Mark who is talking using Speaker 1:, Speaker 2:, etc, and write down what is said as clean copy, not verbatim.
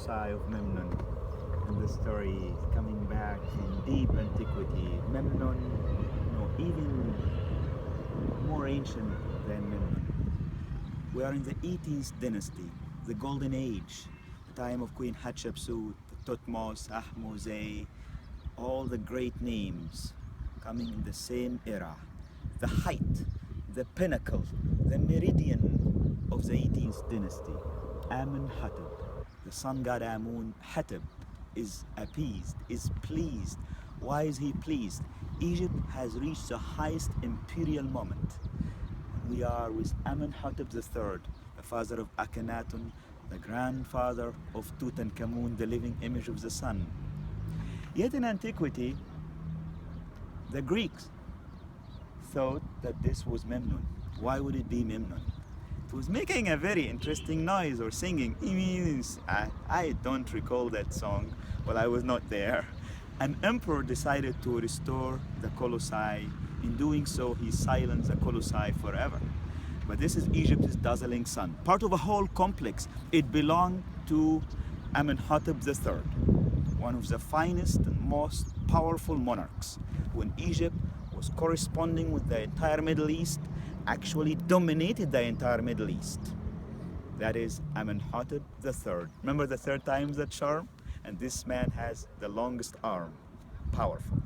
Speaker 1: Colossi of Memnon, and the story coming back from deep antiquity. Memnon, even more ancient than Memnon. We are in the 18th dynasty, the Golden Age, the time of Queen Hatshepsut, Thutmose, Ahmose, all the great names coming in the same era. The height, the pinnacle, the meridian of the 18th dynasty. Amenhotep, the sun god Amun-Hetep, is appeased, is pleased. Why is he pleased? Egypt has reached the highest imperial moment. We are with Amenhotep III, the father of Akhenaten, the grandfather of Tutankhamun, the living image of the sun. Yet in antiquity, the Greeks thought that this was Memnon. Why would it be Memnon? It was making a very interesting noise or singing. I don't recall that song. Well, I was not there. An emperor decided to restore the Colossi. In doing so, he silenced the Colossi forever. But this is Egypt's dazzling sun, part of a whole complex. It belonged to Amenhotep III, one of the finest and most powerful monarchs, when Egypt was corresponding with the entire Middle East, actually dominated the entire Middle East. That is Amenhotep III. Remember the third time's that charm? And this man has the longest arm. Powerful.